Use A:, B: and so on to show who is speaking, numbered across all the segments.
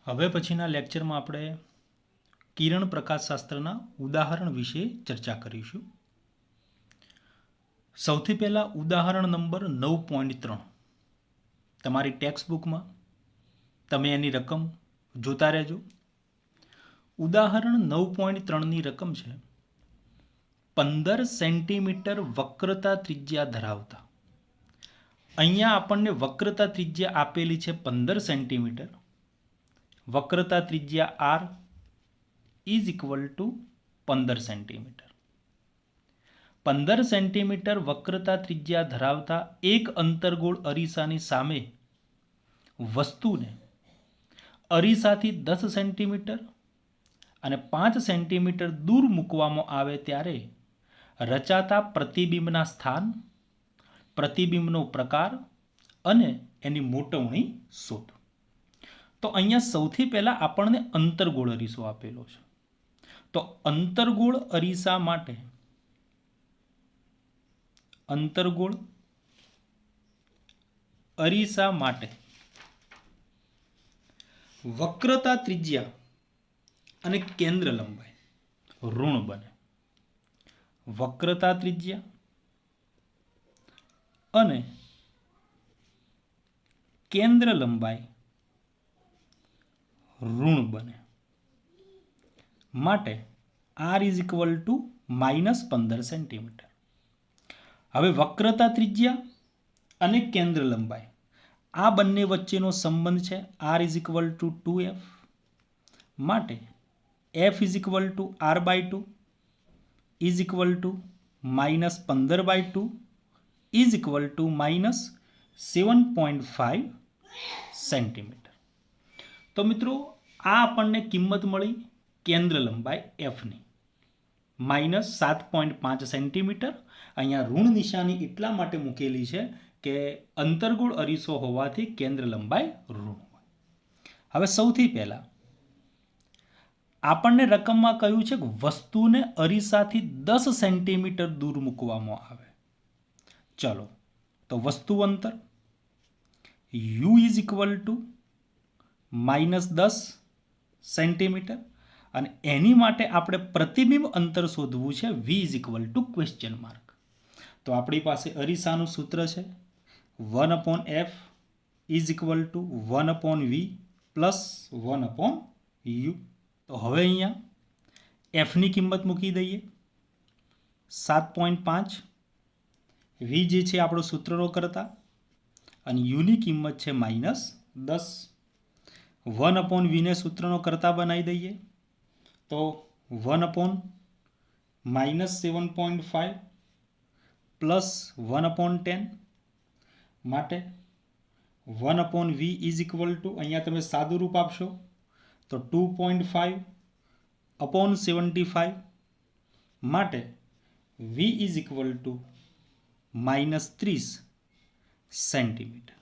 A: હવે પછીના લેક્ચરમાં આપણે કિરણ પ્રકાશશાસ્ત્રના ઉદાહરણ વિશે ચર્ચા કરીશું. સૌથી પહેલાં ઉદાહરણ નંબર 9.3 તમારી ટેક્સ્ટ બુકમાં તમે એની રકમ જોતા રહેજો. ઉદાહરણ 9.3ની રકમ છે 15 સેન્ટીમીટર વક્રતા ત્રિજ્યા ધરાવતા. અહીંયા આપણને વક્રતા ત્રિજ્યા આપેલી છે 15 સેન્ટીમીટર. વક્રતા ત્રિજ્યા r is equal to 15 centimetre. 15 centimetre વક્રતા ત્રિજ્યા ધરાવતા એક અંતર્ગોળ અરીસાની સામે વસ્તુને અરીસાથી 10 સેન્ટીમીટર અને 5 સેન્ટીમીટર દૂર મૂકવામાં આવે ત્યારે રચાતા પ્રતિબિંબના સ્થાન, પ્રતિબિંબનો પ્રકાર અને એની મોટવણી શોધો. તો અહીંયા સૌથી પહેલાં આપણને અંતર્ગોળ અરીસો આપેલો છે. તો અંતર્ગોળ અરીસા માટે વક્રતા ત્રિજ્યા અને કેન્દ્ર લંબાઈ ઋણ બને. વક્રતા ત્રિજ્યા અને કેન્દ્ર લંબાઈ ઋણ બને. માટે r is equal to -15 centimetre. હવે વક્રતા ત્રિજ્યા અને કેન્દ્ર લંબાઈ આ બંને વચ્ચેનો સંબંધ છે r is equal two 2f. માટે f is equal to r/2 is equal to -15/2 is equal to -7.5 centimetre. તો મિત્રો આ આપણને કિંમત મળી કેન્દ્ર લંબાઈ એફની -7.5 સેન્ટીમીટર. અહીંયા ઋણ નિશાની એટલા માટે મૂકેલી છે કે અંતર્ગોળ અરીસો હોવાથી કેન્દ્ર લંબાઈ ઋણ હોય. હવે સૌથી પહેલા આપણને રકમમાં કહ્યું છે કે વસ્તુને અરીસાથી 10 સેન્ટીમીટર દૂર મૂકવામાં આવે. ચલો તો વસ્તુ અંતર u is equal two -10 centimetre અને એની માટે આપણે પ્રતિબિંબ અંતર શોધવું છે v is equal two question mark. તો આપણી પાસે અરીસાનું સૂત્ર છે 1/f is equal two 1/v plus 1/u. તો હવે અહીંયા એફની કિંમત મૂકી દઈએ 7.5. v જે છે આપણો સૂત્રનો કરતા અને યુની કિંમત છે -10. 1/v ને સૂત્રનો કરતા બનાવી દઈએ તો 1/-7.5 પ્લસ 1/10. માટે 1/v ઇઝ ઇક્વલ ટુ અહીંયા તમે સાદું રૂપ આપશો તો 2.5/75. માટે v is equal two -30 centimetre.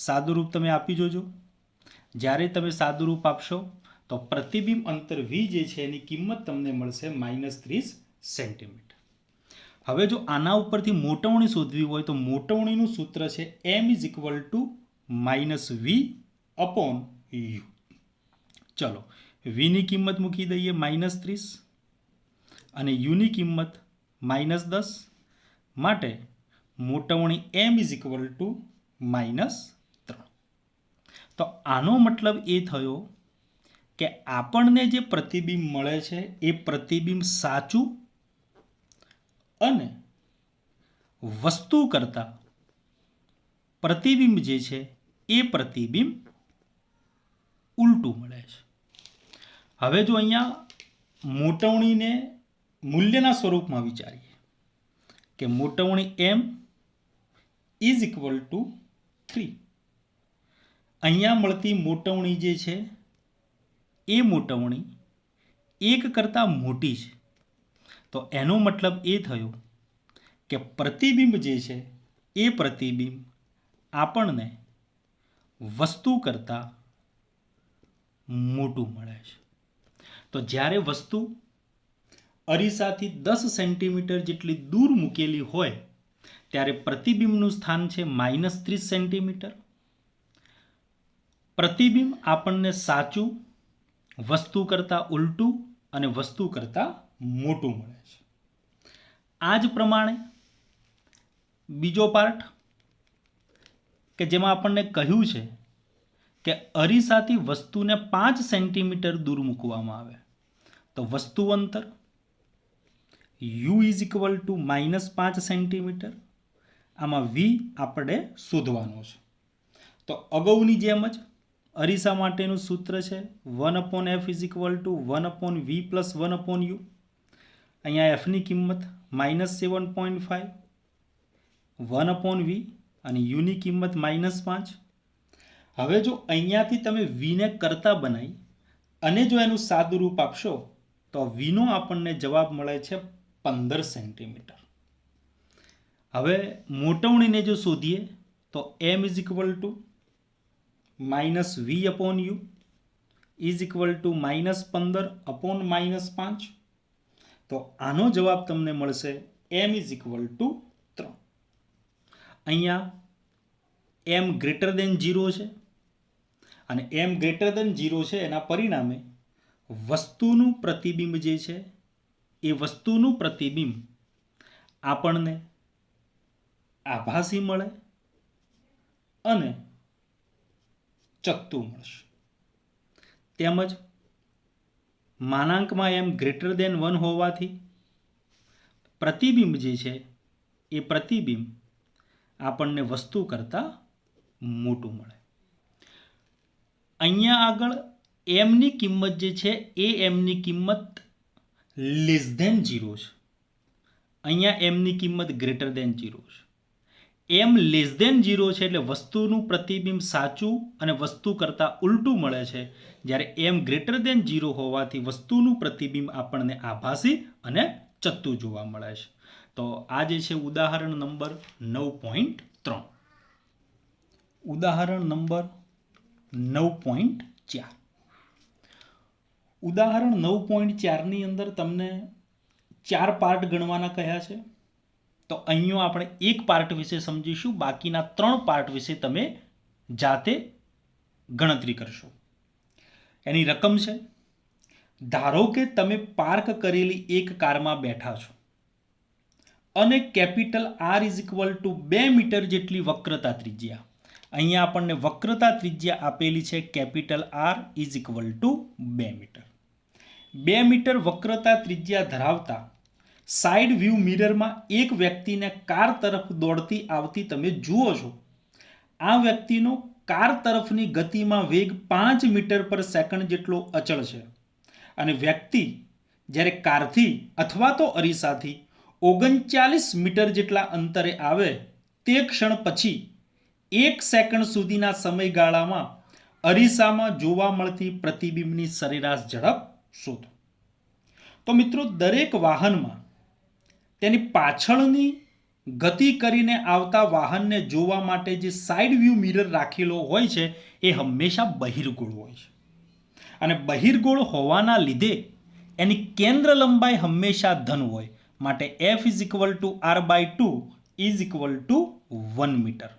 A: સાદું રૂપ તમે આપી જોજો. જ્યારે તમે સાદું રૂપ આપશો તો પ્રતિબિંબ અંતર v જે છે એની કિંમત તમને મળશે -30 સેન્ટીમીટર. હવે જો આના ઉપરથી મોટવણી શોધવી હોય તો મોટવણીનું સૂત્ર છે m is equal two -v/u. ચલો v ની કિંમત મૂકી દઈએ -30 અને u ની કિંમત -10. માટે મોટવણી m ઇઝ ઇક્વલ ટુ -3. તો આનો મતલબ એ થયો કે આપણને જે પ્રતિબિંબ મળે છે એ પ્રતિબિંબ સાચું અને વસ્તુ કરતાં પ્રતિબિંબ જે છે એ પ્રતિબિંબ ઉલટું મળે છે. હવે જો અહીંયા મોટવણીને મૂલ્યના સ્વરૂપમાં વિચારીએ કે મોટવણી m ઇઝ ઇક્વલ ટુ 3. અહીંયા મળતી મોટવણી જે છે એ મોટવણી 1 કરતાં મોટી છે. તો એનો મતલબ એ થયો કે પ્રતિબિંબ જે છે એ પ્રતિબિંબ આપણને વસ્તુ કરતાં મોટું મળે છે. તો જ્યારે વસ્તુ અરીસાથી 10 સેન્ટીમીટર જેટલી દૂર મૂકેલી હોય ત્યારે પ્રતિબિંબનું સ્થાન છે -30 સેન્ટીમીટર પ્રતિબિંબ આપણને સાચું, વસ્તુ કરતાં ઉલટું અને વસ્તુ કરતાં મોટું મળે છે. આ જ પ્રમાણે બીજો પાર્ટ કે જેમાં આપણને કહ્યું છે કે અરીસાથી વસ્તુને 5 સેન્ટીમીટર દૂર મૂકવામાં આવે તો વસ્તુ અંતર u is equal two -5 centimetre. આમાં v આપણે શોધવાનો છે. તો અગાઉની જેમ જ અરીસા માટેનું સૂત્ર છે 1/f is equal two 1/v plus 1/u. અહીંયા એફની કિંમત -7.5 1/v અને યુની કિંમત -5. હવે જો અહીંયાથી તમે વીને કરતા બનાવી અને જો એનું સાદું રૂપ આપશો તો વીનો આપણને જવાબ મળે છે 15 સેન્ટીમીટર. હવે મોટવણીને જો શોધીએ તો m is equal two -v/u is equal two -15/-5. તો આનો જવાબ તમને મળશે m ઇઝ ઇક્વલ ટુ 3. અહીંયા m ગ્રેટર દેન 0 છે અને m ગ્રેટર દેન 0 છે એના પરિણામે વસ્તુનું પ્રતિબિંબ જે છે એ વસ્તુનું પ્રતિબિંબ આપણને આભાસી મળે અને ચકતું મળશે. તેમજ માનાંકમાં m ગ્રેટર દેન 1 હોવાથી પ્રતિબિંબ જે છે એ પ્રતિબિંબ આપણને વસ્તુ કરતાં મોટું મળે. અહીંયા આગળ એમની કિંમત જે છે એ એમની કિંમત લેસ ધેન 0 છે. અહીંયા એમની કિંમત ગ્રેટર દેન 0 છે. એમ લેસ ધેન 0 છે એટલે વસ્તુનું પ્રતિબિંબ સાચું અને વસ્તુ કરતાં ઉલટું મળે છે, જ્યારે એમ ગ્રેટર દેન 0 હોવાથી વસ્તુનું પ્રતિબિંબ આપણને આભાસી અને ચત્તું જોવા મળે છે. તો આ જે છે ઉદાહરણ નંબર 9.3. ઉદાહરણ નંબર 9.4. ઉદાહરણ 9.4 ની અંદર તમને 4 પાર્ટ ગણવાના કહ્યા છે. તો અહીંયા આપણે એક પાર્ટ વિશે સમજીશું, બાકીના 3 પાર્ટ વિશે તમે જાતે ગણતરી કરશો. એની રકમ છે, ધારો કે તમે પાર્ક કરેલી એક કારમાં બેઠા છો અને capital R is equal to 2 metre જેટલી વક્રતા ત્રિજ્યા. અહીંયા આપણને વક્રતા ત્રિજ્યા આપેલી છે capital R is equal to 2 metre. 2 metre વક્રતા ત્રિજ્યા ધરાવતા સાઇડ વ્યૂ મિરરમાં એક વ્યક્તિને કાર તરફ દોડતી આવતી તમે જુઓ છો. આ વ્યક્તિનો કાર તરફની ગતિમાં વેગ 5 મીટર પર સેકન્ડ જેટલો અચળ છે અને વ્યક્તિ જ્યારે કારથી અથવા તો અરીસાથી 39 મીટર જેટલા અંતરે આવે તે ક્ષણ પછી 1 સેકન્ડ સુધીના સમયગાળામાં અરીસામાં જોવા મળતી પ્રતિબિંબની સરેરાશ ઝડપ શોધો. તો મિત્રો, દરેક વાહનમાં તેની પાછળની ગતિ કરીને આવતા વાહનને જોવા માટે જે સાઇડ વ્યૂ મિરર રાખેલો હોય છે એ હંમેશા બહિર્ગોળ હોય છે અને બહિર્ગોળ હોવાના લીધે એની કેન્દ્ર લંબાઈ હંમેશા ધન હોય. માટે f is equal to r/2 is equal to 1 metre.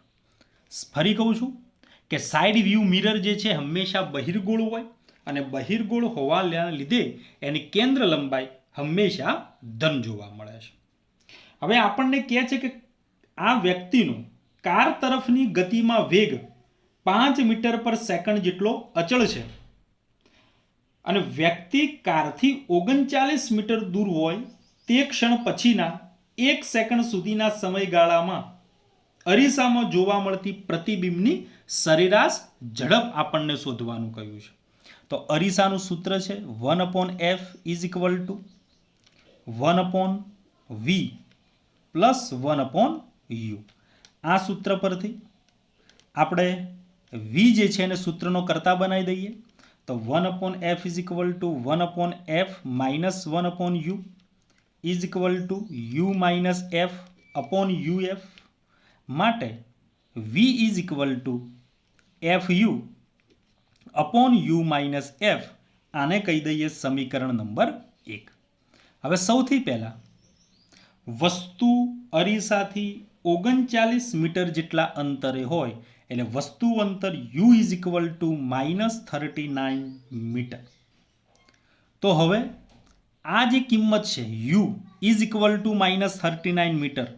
A: ફરી કહું છું કે સાઇડ વ્યૂ મિરર જે છે હંમેશા બહિર્ગોળ હોય અને બહિર્ગોળ હોવાના લીધે એની કેન્દ્ર લંબાઈ હંમેશા ધન જોવા મળે છે. હવે આપણને કહે છે કે આ વ્યક્તિનો કાર તરફની ગતિમાં વેગ 5 મીટર પર સેકન્ડ જેટલો અચળ છે અને વ્યક્તિ કારથી 39 મીટર દૂર હોય તે ક્ષણ પછીના 1 સેકન્ડ સુધીના સમયગાળામાં અરીસામાં જોવા મળતી પ્રતિબિંબની સરેરાશ ઝડપ આપણને શોધવાનું કહ્યું છે. તો અરીસાનું સૂત્ર છે 1/f is equal two 1/v plus 1/u. આ સૂત્ર પરથી આપણે v જે છે એને સૂત્રનો કરતા બનાવી દઈએ. તો 1/f is equal two 1/f minus 1/u is equal two u minus f upon uf. માટે v is equal two fu upon u minus f. આને કહી દઈએ સમીકરણ નંબર 1. હવે સૌથી પહેલા વસ્તુ અરીસાથી 39 મીટર જેટલા અંતરે હોય એટલે વસ્તુ અંતર u is equal to -39 metre. તો હવે આ જે કિંમત છે u is equal to -39 metre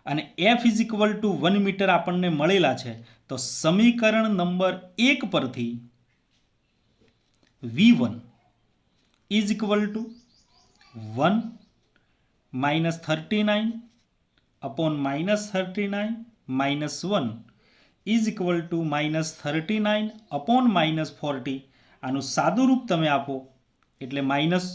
A: અને f is equal to 1 metre આપણને મળેલા છે. તો સમીકરણ નંબર 1 પરથી v1 is equal to 1 -39 upon -39 minus 1 is equal to -39 upon -40. આનું સાદું રૂપ તમે આપો એટલે માઇનસ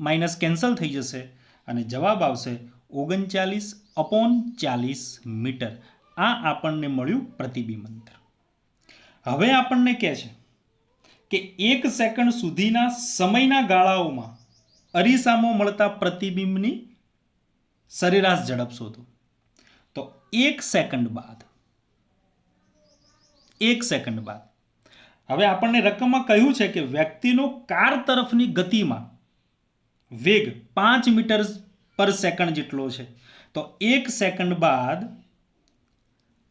A: માઇનસ કેન્સલ થઈ જશે અને જવાબ આવશે 39/40 મીટર. આ આપણને મળ્યું પ્રતિબિંબ અંતર. હવે આપણને કહે છે કે 1 સેકન્ડ સુધીના સમયના ગાળાઓમાં અરીસામાં મળતા પ્રતિબિંબની સરેરાશ ઝડપ શોધો. તો 1 સેકન્ડ બાદ હવે આપણને રકમમાં કહ્યું છે કે વ્યક્તિનો કાર તરફની ગતિમાં વેગ 5 મીટર પર સેકન્ડ જેટલો છે. તો 1 સેકન્ડ બાદ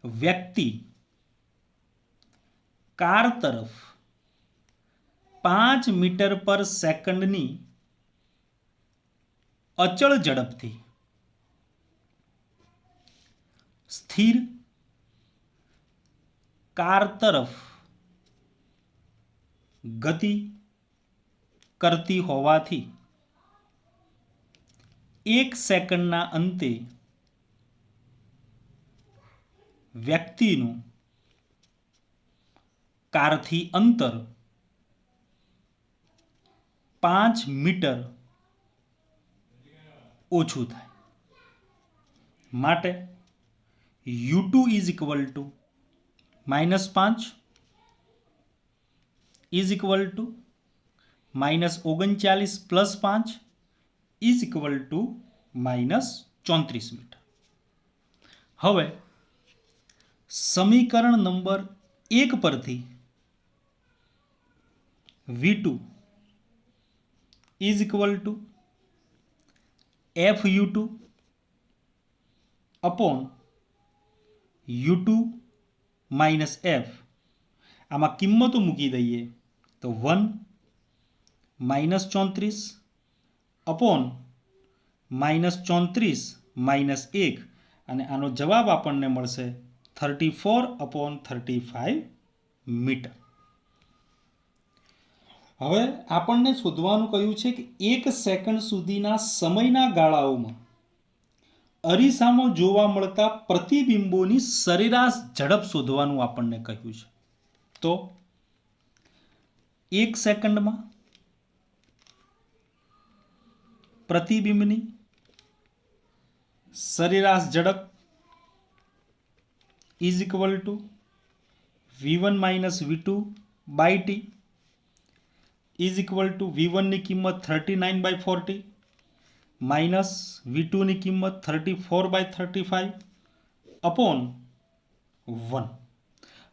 A: વ્યક્તિ કાર તરફ 5 મીટર પર સેકન્ડની અચળ ઝડપથી સ્થિર કાર તરફ ગતિ કરતી હોવાથી 1 સેકન્ડના અંતે વ્યક્તિનું કારથી અંતર 5 મીટર ઓછું થાય. માટે u2 is equal to -5 is equal to -39 plus 5 is equal to -34 metre. હવે સમીકરણ નંબર 1 પરથી v2 is equal to fu2 upon u2 minus f આમાં કિંમતો મૂકી દઈએ તો 1 -34 upon -34 minus 1 અને આનો જવાબ આપણને મળશે 34/35 મીટર. હવે આપણને શોધવાનું કહ્યું છે કે 1 સેકન્ડ સુધીના સમયના ગાળાઓમાં અરીસામાં જોવા મળતા પ્રતિબિંબોની સરેરાશ ઝડપ શોધવાનું આપણને કહ્યું છે. તો 1 સેકન્ડમાં પ્રતિબિંબની સરેરાશ ઝડપ is equal to v1 minus v2 by t is equal to v1 ની કિંમત 39/40 માઇનસ v2 ની કિંમત 34/35 અપોન 1.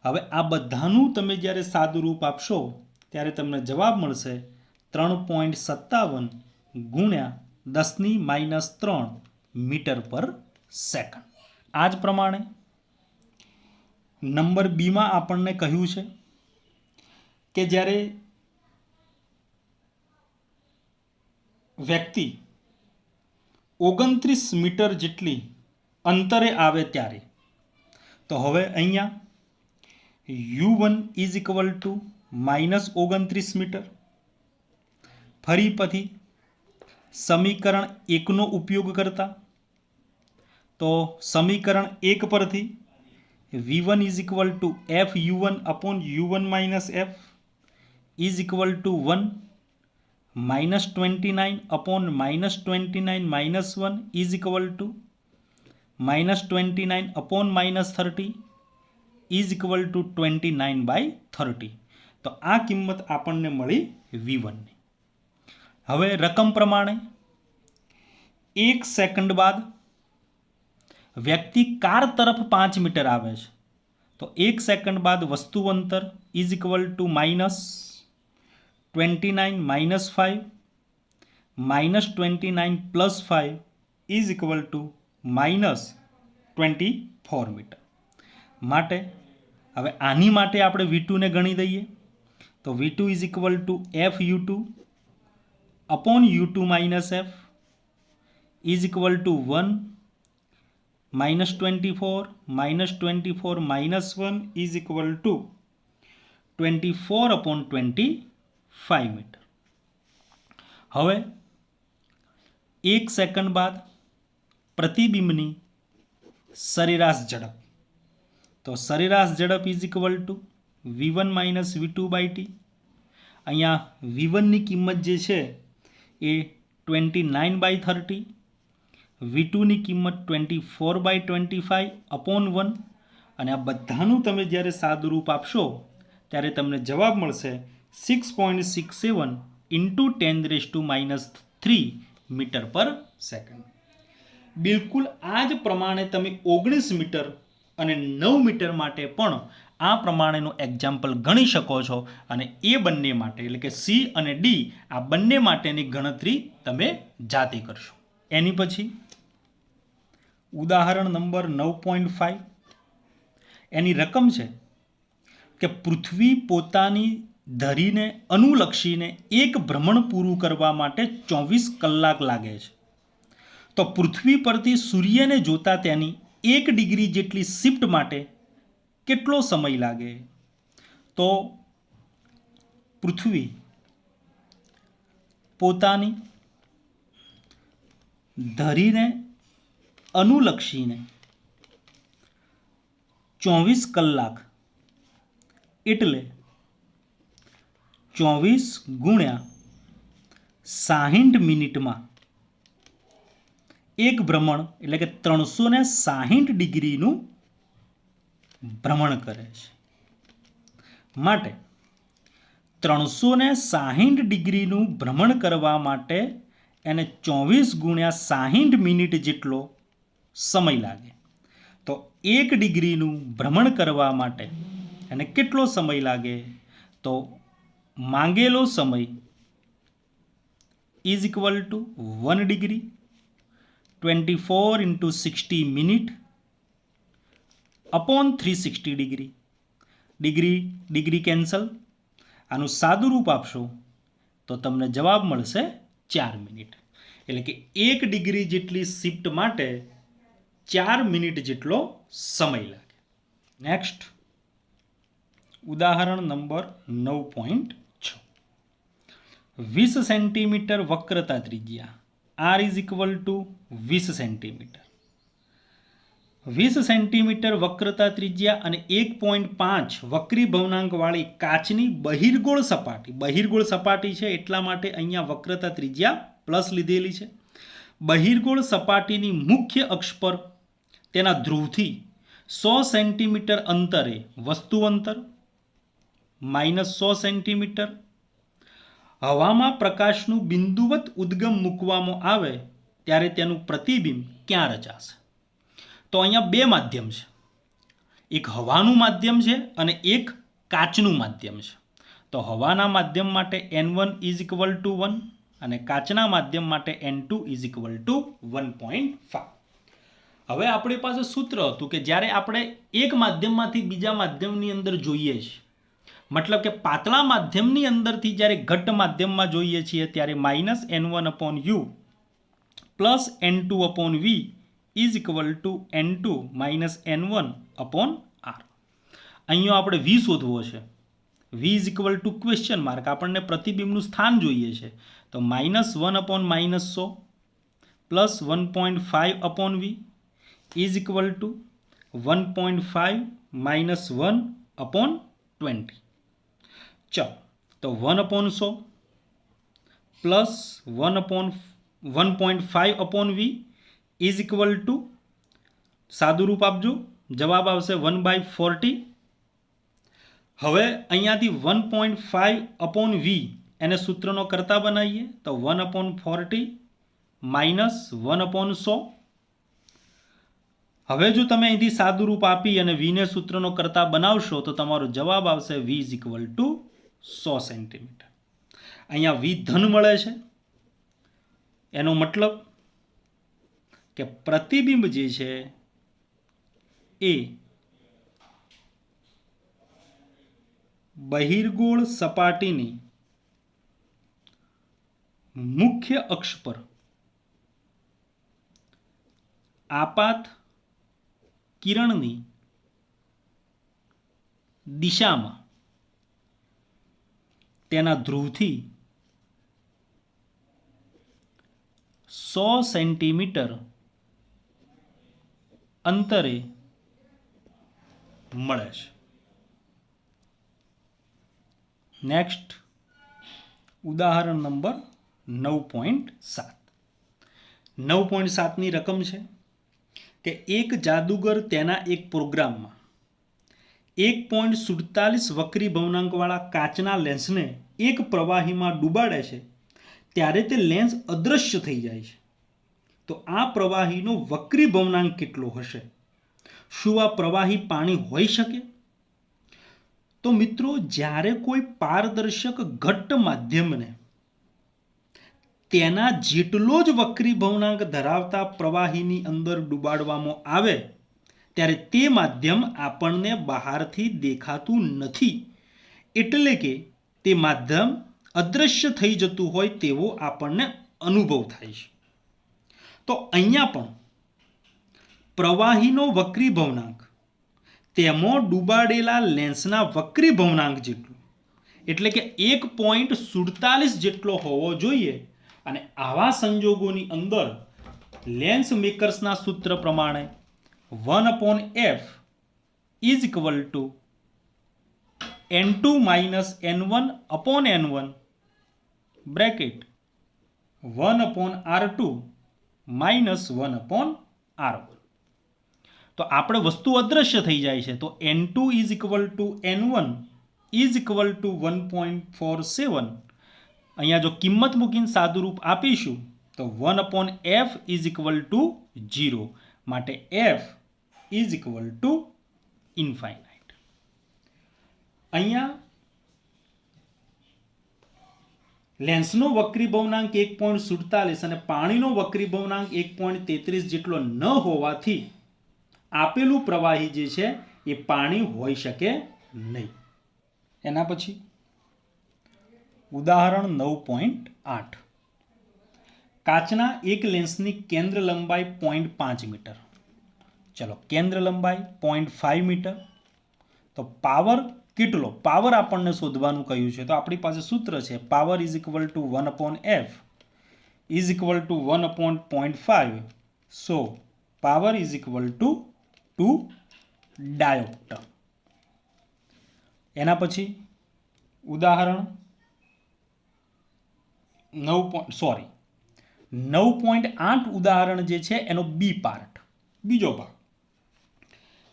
A: હવે આ બધાનું તમે જ્યારે સાદું રૂપ આપશો ત્યારે તમને જવાબ મળશે 3.57 ગુણ્યા 10⁻³ મીટર પર સેકન્ડ. આ જ પ્રમાણે નંબર બીમાં આપણને કહ્યું છે કે જ્યારે વ્યક્તિ 29 મીટર જેટલી અંતરે આવે ત્યારે તો હવે અહીંયા u1 is equal two -29 metre. ફરી પછી સમીકરણ 1નો ઉપયોગ કરતા તો સમીકરણ 1 પરથી v1 is equal two fu1 upon u1 minus f is equal to 1 -29 upon -29 minus 1 is equal to -29 upon -30 is equal to 29/30. તો આ કિંમત આપણને મળી v1 ની. હવે રકમ પ્રમાણે 1 સેકન્ડ બાદ વ્યક્તિ કાર તરફ 5 મીટર આવે છે તો 1 સેકન્ડ બાદ વસ્તુ અંતર is equal to -29 minus 5 -29 plus 5 is equal to -24 metre. માટે હવે આની માટે આપણે V2 ને ગણી દઈએ તો V2 is equal to FU2 upon U2 minus F is equal to 1 -24 minus 1 is equal to 24 upon 25 metre. હવે 1 સેકન્ડ બાદ પ્રતિબિંબની સરેરાશ ઝડપ, તો સરેરાશ ઝડપ is equal to V1 minus V2 by T. અહીંયા V1ની કિંમત જે છે એ 29/30, V2ની કિંમત 24/25 અપોન 1, અને આ બધાનું તમે જ્યારે સાદુરૂપ આપશો ત્યારે તમને જવાબ મળશે 6.67 ઇન્ટુ 10⁻³ મીટર પર સેકન્ડ. બિલકુલ આ જ પ્રમાણે તમે 19 મીટર અને 9 મીટર માટે પણ આ પ્રમાણેનું એક્ઝામ્પલ ગણી શકો છો, અને એ બંને માટે એટલે કે સી અને ડી આ બંને માટેની ગણતરી તમે જાતે કરશો. એની પછી ઉદાહરણ નંબર 9.5, એની રકમ છે કે પૃથ્વી પોતાની ધરીને અનુલક્ષીને એક ભ્રમણ પૂરું કરવા માટે 24 કલાક લાગે છે. તો પૃથ્વી પરથી સૂર્યને જોતા તેની 1 ડિગ્રી જેટલી શિફ્ટ માટે કેટલો સમય લાગે? તો પૃથ્વી પોતાની ધરીને અનુલક્ષીને 24 કલાક એટલે 24 ગુણ્યા 60 મિનિટમાં એક ભ્રમણ એટલે કે 360 ડિગ્રીનું ભ્રમણ કરે છે. માટે 360 ડિગ્રીનું ભ્રમણ કરવા માટે એને 24 ગુણ્યા 60 મિનિટ જેટલો સમય લાગે. તો 1 ડિગ્રીનું ભ્રમણ કરવા માટે એને કેટલો સમય લાગે? તો માંગેલો સમય is equal to 1 degree 24 into 60 minute upon 360 degree. Degree cancel, આનું સાદું રૂપ આપશો તો તમને જવાબ મળશે 4 મિનિટ. એટલે કે 1 ડિગ્રી જેટલી શિફ્ટ માટે 4 મિનિટ જેટલો સમય લાગે. નેક્સ્ટ ઉદાહરણ નંબર 9.6, 20 સેન્ટીમીટર વક્રતા ત્રિજ્યા R is equal to 20 centimetre. 20 centimetre વક્રતા ત્રિજ્યા અને 1.5 વક્રી ભવનાંકવાળી કાચની બહિર્ગોળ સપાટી છે, એટલા માટે અહીંયા વક્રતા ત્રિજ્યા પ્લસ લીધેલી છે. બહિર્ગોળ સપાટીની મુખ્ય અક્ષ પર તેના ધ્રુવથી 100 સેન્ટીમીટર અંતરે વસ્તુ અંતર -100 સેન્ટીમીટર. હવામાં પ્રકાશનું બિંદુવત ઉદ્ગમ મૂકવામાં આવે ત્યારે તેનું પ્રતિબિંબ ક્યાં રચાશે? તો અહીંયા બે માધ્યમ છે, એક હવાનું માધ્યમ છે અને એક કાચનું માધ્યમ છે. તો હવાના માધ્યમ માટે N1 ઇઝ ઇક્વલ ટુ 1 અને કાચના માધ્યમ માટે N2 ઇઝ ઇક્વલ ટુ 1.5. હવે આપણી પાસે સૂત્ર હતું કે જ્યારે આપણે એક માધ્યમમાંથી બીજા માધ્યમની અંદર જોઈએ છીએ, મતલબ કે પાતળા માધ્યમની અંદરથી જ્યારે ઘટ્ટ માધ્યમમાં જોઈએ છીએ ત્યારે -N1/U plus N2/V is equal two N2 - N1/R. અહીંયા આપણે V શોધવો છે. V is equal two question mark, આપણને પ્રતિબિંબનું સ્થાન જોઈએ છે. તો -1/-100 plus 1.5/V is equal two 1.5 - 1/20. ચલો, તો 1/100 plus 1.5/V is equal two સાદું રૂપ આપજો, જવાબ આવશે 1/40. હવે અહીંયાથી 1.5/V એને સૂત્રનો કરતા બનાવીએ તો 1/40 માઇનસ 1/100. હવે જો તમે અહીંથી સાદું રૂપ આપી અને વીને સૂત્રનો કરતા બનાવશો તો તમારો જવાબ આવશે V is equal two 100 centimetre. અહીંયા V ધન મળે છે, એનો મતલબ કે પ્રતિબિંબ જે છે એ બહિર્ગોળ સપાટીની મુખ્ય અક્ષ પર આપાત કિરણની દિશામાં તેના ધ્રુવથી 100 સેન્ટીમીટર અંતરે મળે છે. નેક્સ્ટ ઉદાહરણ નંબર 9.7. 9.7ની રકમ છે કે એક જાદુગર તેના એક પ્રોગ્રામમાં 1.47 વક્રી ભવનાંકવાળા કાચના લેન્સને એક પ્રવાહીમાં ડૂબાડે છે ત્યારે તે લેન્સ અદૃશ્ય થઈ જાય છે. તો આ પ્રવાહીનો વક્રી ભવનાંક કેટલો હશે? શું આ પ્રવાહી પાણી હોઈ શકે? તો મિત્રો, જ્યારે કોઈ પારદર્શક ઘટ્ટ માધ્યમને તેના જેટલો જ વક્રી ભવનાંક ધરાવતા પ્રવાહીની અંદર ડૂબાડવામાં આવે ત્યારે તે માધ્યમ આપણને બહારથી દેખાતું નથી, એટલે કે તે માધ્યમ અદૃશ્ય થઈ જતું હોય તેવો આપણને અનુભવ થાય છે. તો અહીંયા પણ પ્રવાહીનો વક્રી ભવનાંક તેમાં ડૂબાડેલા લેન્સના વક્રી ભવનાંક જેટલો, એટલે કે 1.47 જેટલો હોવો જોઈએ. અને આવા સંજોગોની અંદર લેન્સ મેકર્સના સૂત્ર પ્રમાણે 1/f is equal two n2 minus n1/n1 bracket 1/r2 minus 1/r1. તો આપણે વસ્તુ અદૃશ્ય થઈ જાય છે. તો n2 is equal two n1 is equal two 1.47. અહીંયા જો કિંમત મૂકીને સાદુરૂપ આપીશું તો 1/f ઇઝ ઇક્વલ ટુ 0. માટે f is equal two infinite. અહીંયા લેન્સનો વક્રી ભવનાંક 1.47 અને પાણીનો વક્રી ભવનાંક 1.33 જેટલો ન હોવાથી આપેલું પ્રવાહી જે છે એ પાણી હોઈ શકે નહીં. એના પછી ઉદાહરણ 9.8. કાચના એક લેન્સની કેન્દ્ર લંબાઈ 0.5 મીટર. ચલો, કેન્દ્ર લંબાઈ 0.5 મીટર. તો પાવર કેટલો? પાવર આપણને શોધવાનું કહ્યું છે. તો આપણી પાસે સૂત્ર છે power is equal two 1/f is equal two 1/0.5. So power is equal to 2 dioptre. એના પછી ઉદાહરણ 9.8 ઉદાહરણ જે છે એનો બી પાર્ટ, બીજો ભાગ,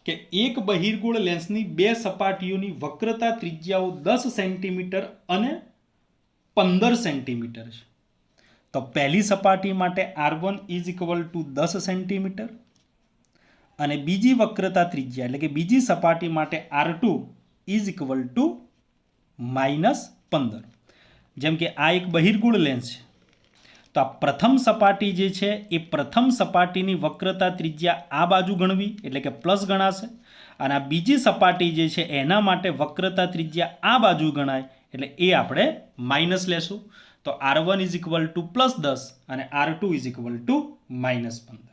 A: કે એક બહિર્ગોળ લેન્સની બે સપાટીઓની વક્રતા ત્રિજ્યાઓ 10 સેન્ટીમીટર અને 15 સેન્ટીમીટર છે. તો પહેલી સપાટી માટે R1 is equal two 10 centimetre અને બીજી વક્રતા ત્રિજ્યા એટલે કે બીજી સપાટી માટે R2 ઇઝ ઇક્વલ ટુ -15. જેમ કે આ એક બહિર્ગોળ લેન્સ છે તો આ પ્રથમ સપાટી જે છે એ પ્રથમ સપાટીની વક્રતા ત્રિજ્યા આ બાજુ ગણવી એટલે કે પ્લસ ગણાશે, અને આ બીજી સપાટી જે છે એના માટે વક્રતા ત્રિજ્યા આ બાજુ ગણાય એટલે એ આપણે માઇનસ લેશું. તો R1 ઇઝ ઇક્વલ ટુ +10 અને R2 ઇઝ ઇક્વલ ટુ -15.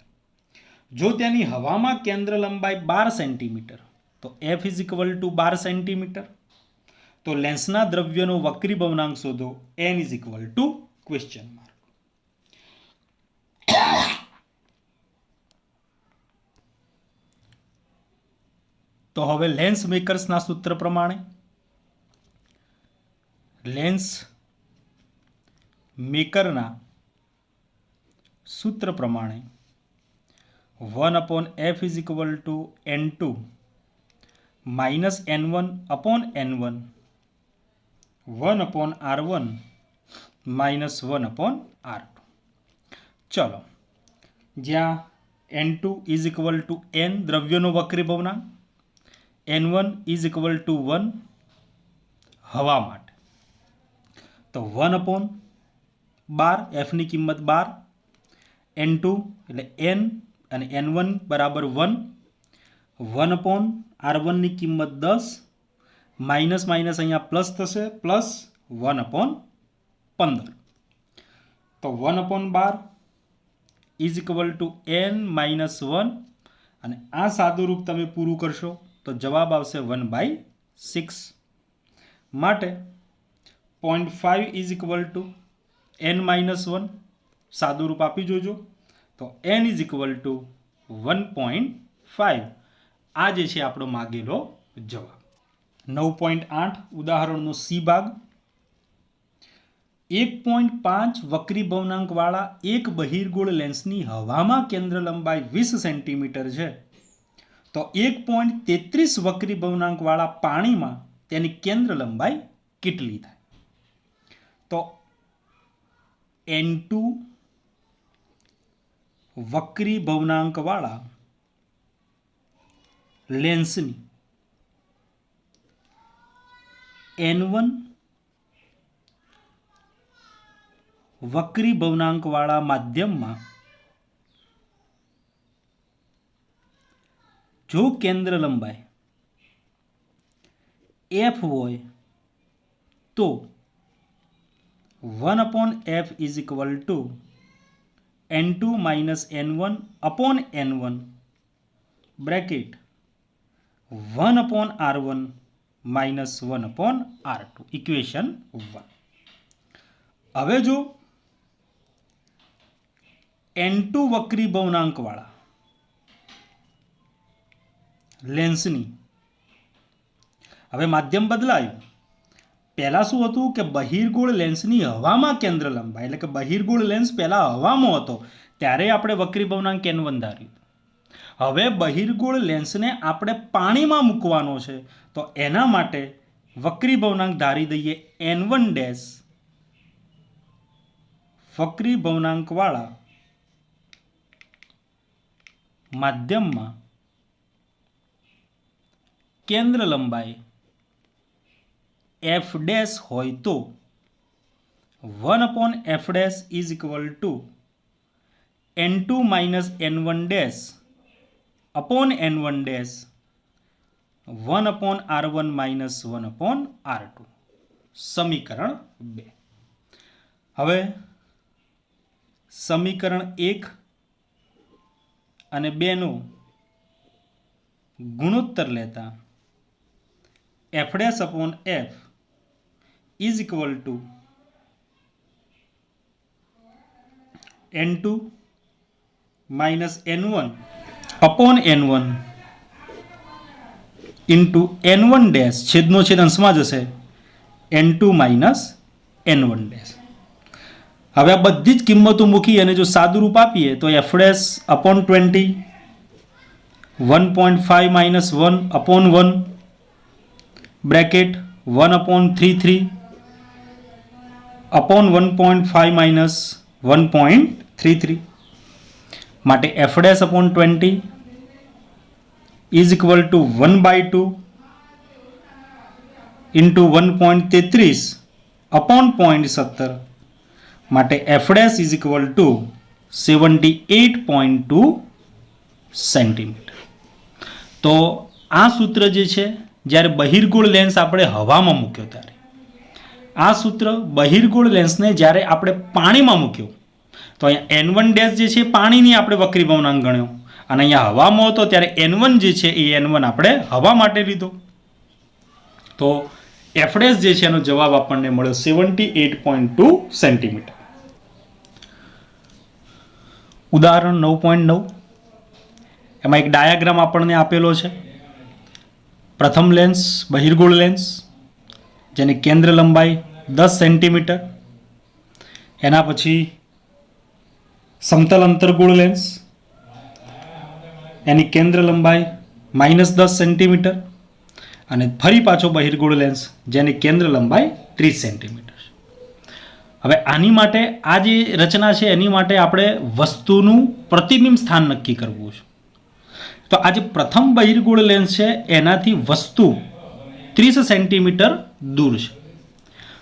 A: જો તેની હવામાં કેન્દ્ર લંબાઈ 12 સેન્ટીમીટર તો f is equal two 12 centimetre. તો લેન્સના દ્રવ્યનો વક્રી ભવનાંક શોધો. n is equal two question mark. તો હવે લેન્સ મેકર્સના સૂત્ર પ્રમાણે લેન્સ મેકરના સૂત્ર પ્રમાણે 1/f is equal two n2 minus n1/n1 1/r1 minus 1/r2. ચલો, જ્યાં n2 is equal two n દ્રવ્યનો વક્રી ભવનાંક, n1 is equal to 1 હવા માટે. તો 1/12 fની કિંમત 12, n2 એટલે n અને n1 બરાબર 1, 1/r1 ની કિંમત 10 માઇનસ માઇનસ અહીંયા પ્લસ થશે, પ્લસ 1/15. તો 1/12 ઇઝ ઇક્વલ ટુ n-1, અને આ સાદુરૂપ તમે પૂરું કરશો તો જવાબ આવશે 1/6. માટે 0.5 ઇઝ ઇક્વલ ટુ n-1 સાદુરૂપ આપી જોજો, તો n ઇઝ ઇક્વલ ટુ 1.5. આ જે છે આપણો માગેલો જવાબ. 9.8 ઉદાહરણનો સી ભાગ. 1.5 વક્રી ભવનાંકવાળા એક બહિર્ગોળ લેન્સની હવામાં કેન્દ્ર લંબાઈ 20 સેન્ટીમીટર છે, તો 1.33 વક્રી ભવનાંકવાળા પાણીમાં તેની કેન્દ્ર લંબાઈ કેટલી થાય? તો n2 વક્રી ભવનાંકવાળા લેન્સની n1 વક્રી ભવનાંકવાળા માધ્યમમાં જો કેન્દ્ર લંબાઈ f હોય તો 1/f is equal two n2 minus n1 upon n1 bracket 1/r1 minus 1/r2 equation 1. હવે જો n2 વક્રી ભવનાંકવાળા લેન્સની, હવે માધ્યમ બદલાયું. પહેલા શું હતું કે બહિર્ગોળ લેન્સની હવામાં કેન્દ્ર લંબાઈ, એટલે કે બહિર્ગોળ લેન્સ પહેલા હવામાં હતો ત્યારે આપણે વક્રી ભવનાંક n1 ધાર્યું. હવે બહિર્ગોળ લેન્સને આપણે પાણીમાં મૂકવાનો છે, તો એના માટે વક્રી ભવનાંક ધારી દઈએ n1 વક્રી ભવનાંકવાળા માધ્યમમાં કેન્દ્ર લંબાઈ f હોય તો 1/f is equal two n2 minus n1 upon n1 1/r1 minus 1/r2. સમીકરણ 2. હવે સમીકરણ 1 અને 2 નો ગુણોત્તર લેતા f' upon f is equal two n2 minus n1 upon n1 into n1 છેદનો છેદ અંશમાં જશે n2 માઇનસ n1. હવે આ બધી જ કિંમતો મૂકી અને જો સાદુરૂપ આપીએ તો f' upon 20 1.5 minus 1 upon 1 bracket 1/33 upon 1.5 minus 1.33. માટે f' upon 20 is equal two 1/2 into 1.33 upon 0.17. માટે f' is equal two 78.2 centimetre. તો આ સૂત્ર જે છે જ્યારે બહિર્ગોળ લેન્સ આપણે હવામાં મૂક્યો ત્યારે, આ સૂત્ર બહિર્ગોળ લેન્સને જ્યારે આપણે પાણીમાં મૂક્યો તો અહીંયા n1 જે છે પાણીની આપણે વક્રી ભવનાંક ગણ્યો, અને અહીંયા હવામાં હતો ત્યારે n1 જે છે એ n1 આપણે હવા માટે લીધો. તો f' જે છે એનો જવાબ આપણને મળ્યો 78.2 સેન્ટીમીટર. ઉદાહરણ 9.9. એમાં એક ડાયાગ્રામ આપણને આપેલો છે. પ્રથમ લેન્સ બહિર્ગોળ લેન્સ જેની કેન્દ્ર લંબાઈ 10 સેન્ટીમીટર, એના પછી સમતલ અંતર્ગોળ લેન્સ એની કેન્દ્ર લંબાઈ -10 સેન્ટીમીટર, અને ફરી પાછો બહિર્ગોળ લેન્સ જેની કેન્દ્ર લંબાઈ 30 સેન્ટીમીટર. હવે આની માટે આ જે રચના છે એની માટે આપણે વસ્તુનું પ્રતિબિંબ સ્થાન નક્કી કરવું છે. તો આ જે પ્રથમ બહિર્ગોળ લેન્સ છે એનાથી વસ્તુ 30 સેન્ટીમીટર દૂર છે.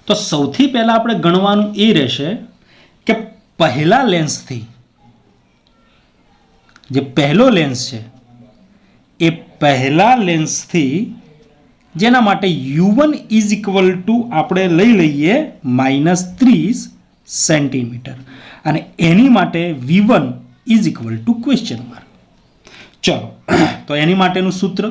A: તો સૌથી પહેલાં આપણે ગણવાનું એ રહેશે કે પહેલા લેન્સથી, જે પહેલો લેન્સ છે એ પહેલા લેન્સથી જેના માટે u1 ઇઝ ઇક્વલ ટુ આપણે લઈ લઈએ -30 સેન્ટીમીટર અને એની માટે v1 is equal two question mark. ચલો તો એની માટેનું સૂત્ર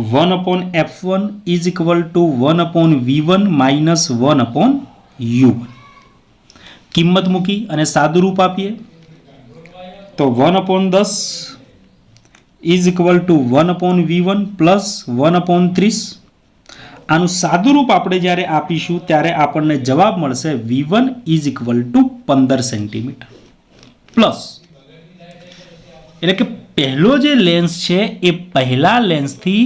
A: 1/f1 is equal two 1/v1 minus 1/u1. કિંમત મૂકી અને સાદું રૂપ આપીએ તો 1/10 is equal two 1/v1 plus 1/30. આનું સાદું રૂપ આપણે જ્યારે આપીશું ત્યારે આપણને જવાબ મળશે v1 is equal to 15 centimetre plus, એટલે કે પહેલો જે લેન્સ છે એ પહેલા લેન્સથી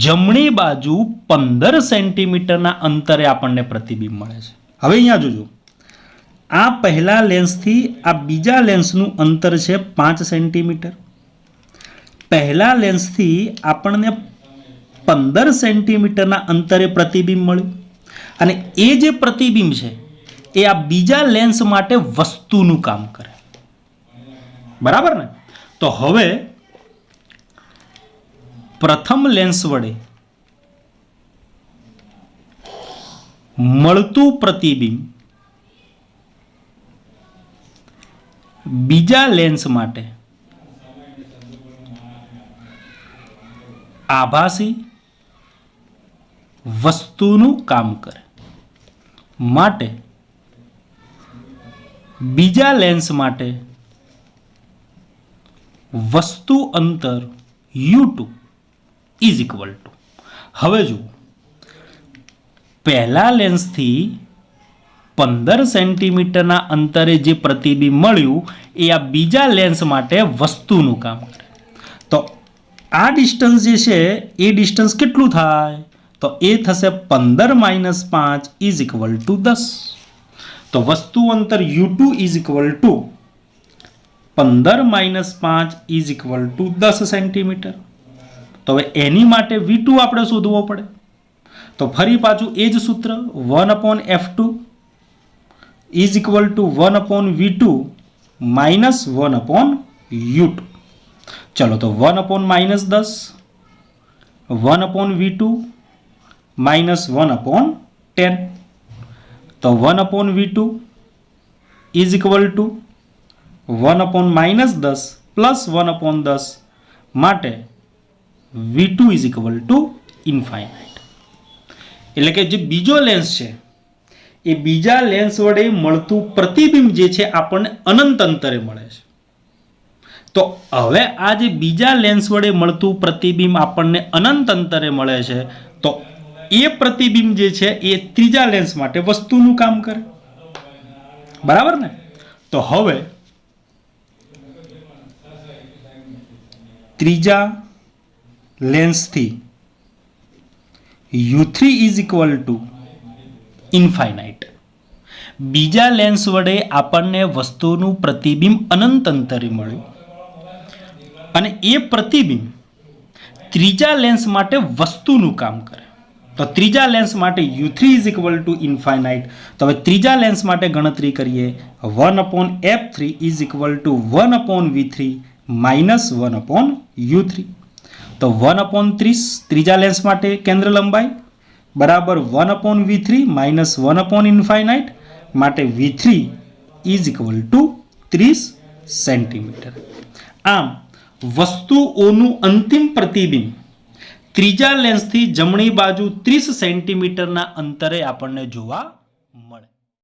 A: જમણી બાજુ 15 સેન્ટીમીટરના અંતરે આપણને પ્રતિબિંબ મળે છે. હવે અહીંયા જોજો, આ પહેલા લેન્સથી આ બીજા લેન્સનું અંતર છે 5 સેન્ટીમીટર. પહેલા લેન્સથી આપણને 15 સેન્ટીમીટરના અંતરે પ્રતિબિંબ મળ્યું અને એ જે પ્રતિબિંબ છે એ આ બીજા લેન્સ માટે વસ્તુનું કામ કરે. બરાબર ને? તો હવે પ્રથમ લેન્સ વડે મળતું પ્રતિબિંબ બીજા લેન્સ માટે આભાસી વસ્તુનું કામ કરે. માટે બીજા લેન્સ માટે વસ્તુ અંતર u2 ઇઝ ઇક્વલ ટુ, હવે જુઓ, પહેલા લેન્સથી 15 સેન્ટીમીટરના અંતરે જે પ્રતિબિંબ મળ્યું એ આ બીજા લેન્સ માટે વસ્તુનું કામ કરે. તો આ ડિસ્ટન્સ જે છે એ ડિસ્ટન્સ કેટલું થાય? તો એ થશે 15 માઇનસ 5 ઇઝ ઇક્વલ ટુ 10. તો વસ્તુ અંતર u2 is equal to 15 minus 5 is equal two 10 centimetre. તો હવે એની માટે v2 આપણે શોધવો પડે. તો ફરી પાછું એ જ સૂત્ર 1/f2 is equal two 1/v2 minus 1/u2. ચલો તો 1/-10 1/v2 માઇનસ 1/10. તો 1/v2 is equal two 1/-10 plus 1/10 માટે v2 is equal two infinite. એટલે કે જે બીજો લેન્સ છે એ બીજા લેન્સ વડે મળતું પ્રતિબિંબ જે છે આપણને અનંત અંતરે મળે છે. તો હવે આ જે બીજા લેન્સ વડે મળતું પ્રતિબિંબ આપણને અનંત અંતરે મળે છે તો એ પ્રતિબિંબ જે છે એ ત્રીજા લેન્સ માટે વસ્તુનું કામ કરે. બરાબર ને? તો હવે ત્રીજા લેન્સથી u3 is equal two infinite. બીજા લેન્સ વડે આપણને વસ્તુનું પ્રતિબિંબ અનંત અંતરે મળ્યું અને એ પ્રતિબિંબ ત્રીજા લેન્સ માટે વસ્તુનું કામ કરે. તો ત્રીજા લેન્સ માટે u3 is equal two infinite. તો હવે ત્રીજા લેન્સ માટે ગણતરી કરીએ 1/f3 is equal two 1/v3 minus 1/u3. તો 1/30 ત્રીજા લેન્સ માટે કેન્દ્ર લંબાઈ બરાબર 1/v3 માઇનસ 1/ઇન્ફાઇનાઇટ માટે v3 is equal two 30 centimetre. આમ વસ્તુઓનું અંતિમ પ્રતિબિંબ ત્રીજા લેન્સથી જમણી બાજુ 30 સેન્ટીમીટરના અંતરે આપણને જોવા મળે.